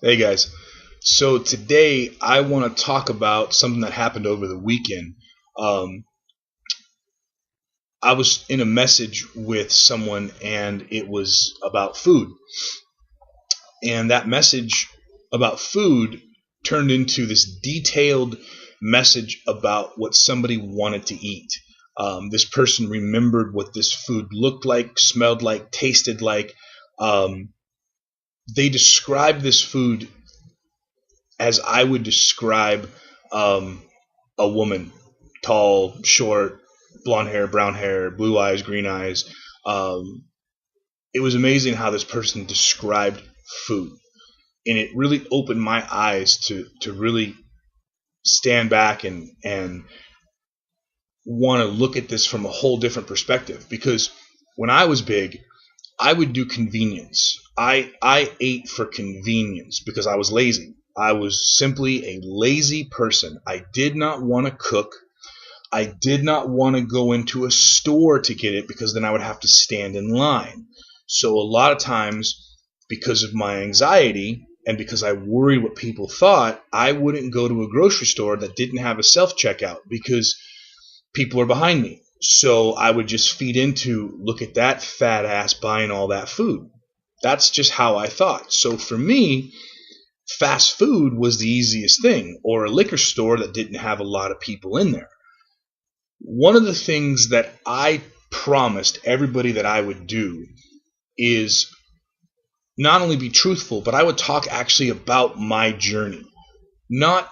Hey guys. So today I want to talk about something that happened over the weekend. Um, I was in a message with someone and it was about food. And that message about food turned into this detailed message about what somebody wanted to eat. This person remembered what this food looked like, smelled like, tasted like. Um, they described this food as I would describe um, a woman, tall, short, blonde hair, brown hair, blue eyes, green eyes. Um, it was amazing how this person described food, and it really opened my eyes to really stand back and want to look at this from a whole different perspective. Because when I was big, I would do convenience. I ate for convenience because I was lazy. I was simply a lazy person. I did not want to cook. I did not want to go into a store to get it because then I would have to stand in line. So a lot of times, because of my anxiety and because I worried what people thought, I wouldn't go to a grocery store that didn't have a self checkout because people are behind me. So I would just feed into, look at that fat ass buying all that food. That's just how I thought. So for me, fast food was the easiest thing, or a liquor store that didn't have a lot of people in there. One of the things that I promised everybody that I would do is not only be truthful, but I would talk actually about my journey. Not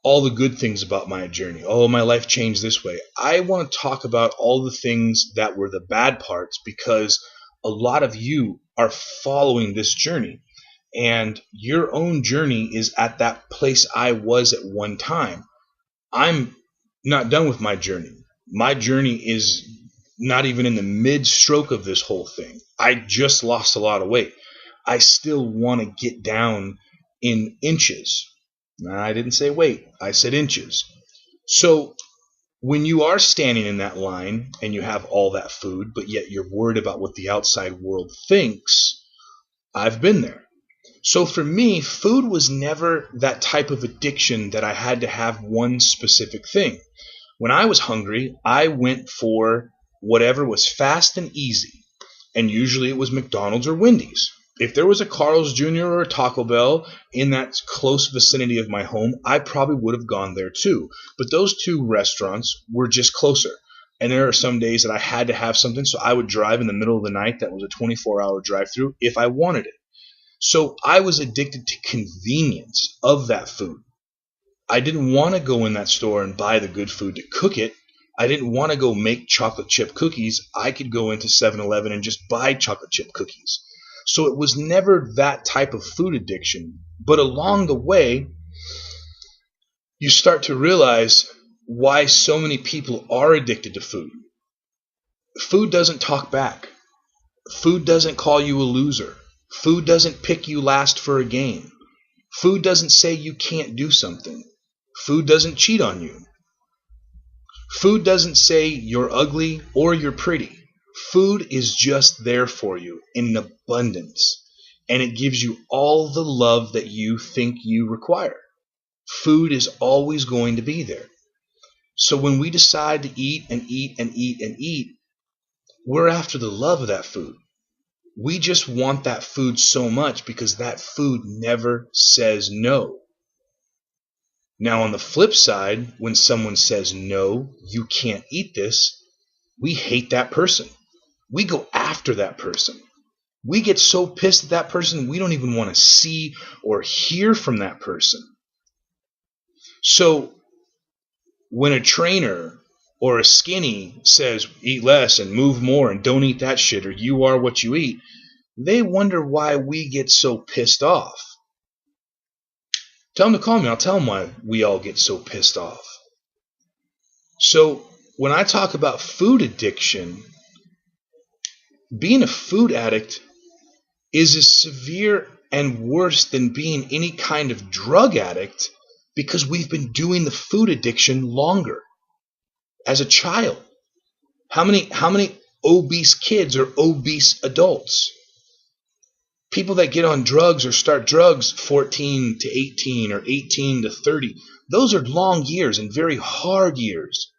all the good things about my journey. Oh, my life changed this way. I want to talk about all the things that were the bad parts because a lot of you are following this journey. And your own journey is at that place I was at one time. I'm not done with my journey. My journey is not even in the mid stroke of this whole thing. I just lost a lot of weight. I still want to get down in inches. I didn't say weight, I said inches. So when you are standing in that line and you have all that food, but yet you're worried about what the outside world thinks, I've been there. So for me, food was never that type of addiction that I had to have one specific thing. When I was hungry, I went for whatever was fast and easy. And usually it was McDonald's or Wendy's. If there was a Carl's Jr. or a Taco Bell in that close vicinity of my home, I probably would have gone there too. But those two restaurants were just closer. And there are some days that I had to have something, so I would drive in the middle of the night that was a 24-hour drive through if I wanted it. So I was addicted to convenience of that food. I didn't want to go in that store and buy the good food to cook it. I didn't want to go make chocolate chip cookies. I could go into 7-Eleven and just buy chocolate chip cookies. So it was never that type of food addiction. But along the way, you start to realize why so many people are addicted to food. Food doesn't talk back. Food doesn't call you a loser. Food doesn't pick you last for a game. Food doesn't say you can't do something. Food doesn't cheat on you. Food doesn't say you're ugly or you're pretty. Food is just there for you in abundance, and it gives you all the love that you think you require. Food is always going to be there. So when we decide to eat and eat and eat and eat, we're after the love of that food. We just want that food so much because that food never says no. Now, on the flip side, when someone says, no, you can't eat this, we hate that person. We go after that person. We get so pissed at that person, we don't even want to see or hear from that person. So, when a trainer or a skinny says, eat less and move more and don't eat that shit or you are what you eat, they wonder why we get so pissed off. Tell them to call me. I'll tell them why we all get so pissed off. So when I talk about food addiction, being a food addict is as severe and worse than being any kind of drug addict because we've been doing the food addiction longer. As a child, how many obese kids are obese adults? People that get on drugs or start drugs 14 to 18 or 18 to 30, those are long years and very hard years.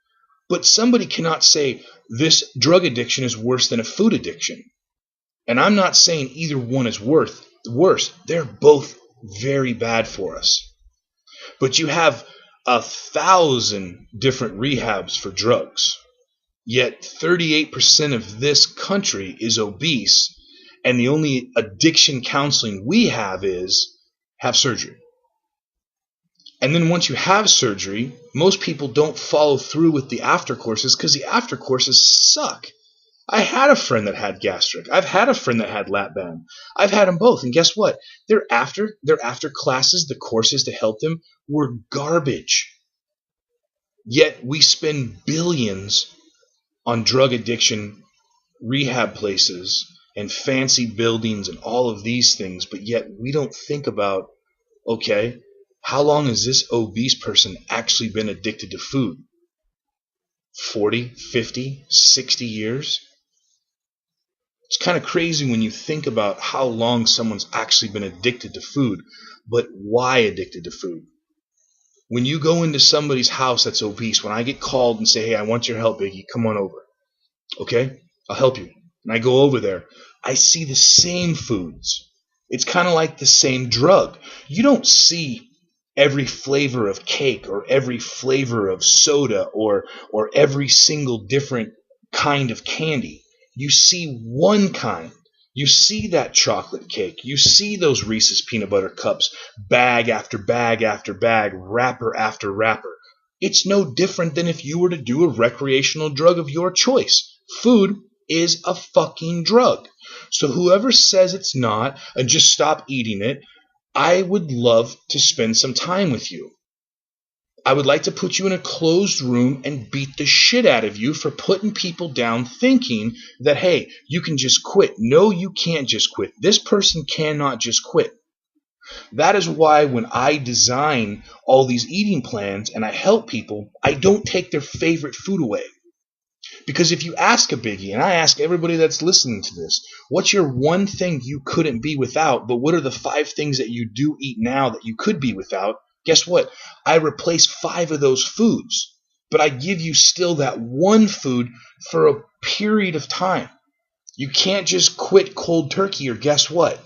But somebody cannot say this drug addiction is worse than a food addiction. And I'm not saying either one is worse. They're both very bad for us. But you have 1,000 different rehabs for drugs. Yet 38% of this country is obese, and the only addiction counseling we have is have surgery. And then once you have surgery, most people don't follow through with the after courses because the after courses suck. I had a friend that had gastric. I've had a friend that had lap band. I've had them both. And guess what? Their after classes, the courses to help them, were garbage. Yet we spend billions on drug addiction rehab places and fancy buildings and all of these things, but yet we don't think about, okay, how long has this obese person actually been addicted to food? 40, 50, 60 years? It's kind of crazy when you think about how long someone's actually been addicted to food, but why addicted to food? When you go into somebody's house that's obese, when I get called and say, hey, I want your help, Biggie, come on over. Okay? I'll help you. And I go over there. I see the same foods. It's kind of like the same drug. You don't see every flavor of cake or every flavor of soda or every single different kind of candy. You see one kind. You see that chocolate cake. You see those Reese's peanut butter cups, bag after bag after bag, wrapper after wrapper. It's no different than if you were to do a recreational drug of your choice. Food is a fucking drug. So whoever says it's not and just stop eating it, I would love to spend some time with you. I would like to put you in a closed room and beat the shit out of you for putting people down thinking that, hey, you can just quit. No, you can't just quit. This person cannot just quit. That is why when I design all these eating plans and I help people, I don't take their favorite food away. Because if you ask a Biggie, and I ask everybody that's listening to this, what's your one thing you couldn't be without, but what are the 5 things that you do eat now that you could be without? Guess what? I replace 5 of those foods, but I give you still that one food for a period of time. You can't just quit cold turkey, or guess what?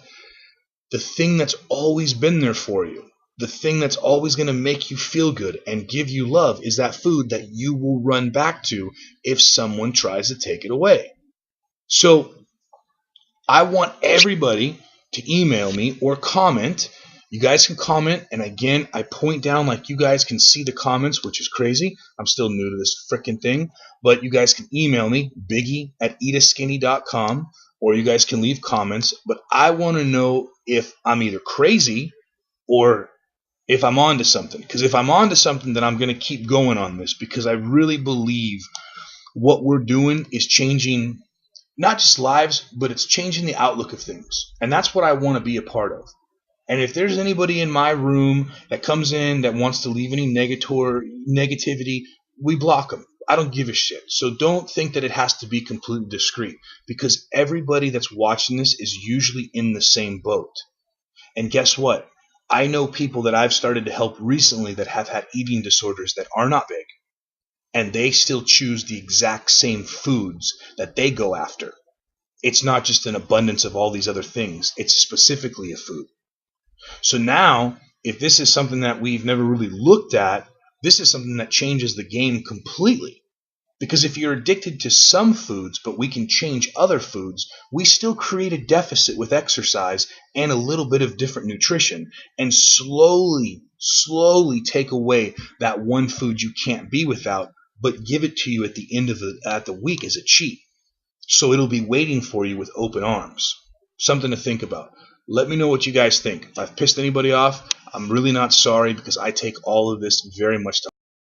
The thing that's always been there for you, the thing that's always going to make you feel good and give you love is that food that you will run back to if someone tries to take it away. So I want everybody to email me or comment. You guys can comment, and again, I point down like you guys can see the comments, which is crazy. I'm still new to this freaking thing, but you guys can email me, biggie@eataskinny.com, or you guys can leave comments. But I want to know if I'm either crazy or if I'm onto something. Because if I'm onto something, then I'm going to keep going on this, because I really believe what we're doing is changing not just lives, but it's changing the outlook of things. And that's what I want to be a part of. And if there's anybody in my room that comes in that wants to leave any negativity, we block them. I don't give a shit. So don't think that it has to be completely discreet, because everybody that's watching this is usually in the same boat. And guess what? I know people that I've started to help recently that have had eating disorders that are not big, and they still choose the exact same foods that they go after. It's not just an abundance of all these other things. It's specifically a food. So now, if this is something that we've never really looked at, this is something that changes the game completely. Because if you're addicted to some foods, but we can change other foods, we still create a deficit with exercise and a little bit of different nutrition, and slowly take away that one food you can't be without, but give it to you at the end of the week as a cheat. So it'll be waiting for you with open arms. Something to think about. Let me know what you guys think. If I've pissed anybody off, I'm really not sorry, because I take all of this very much to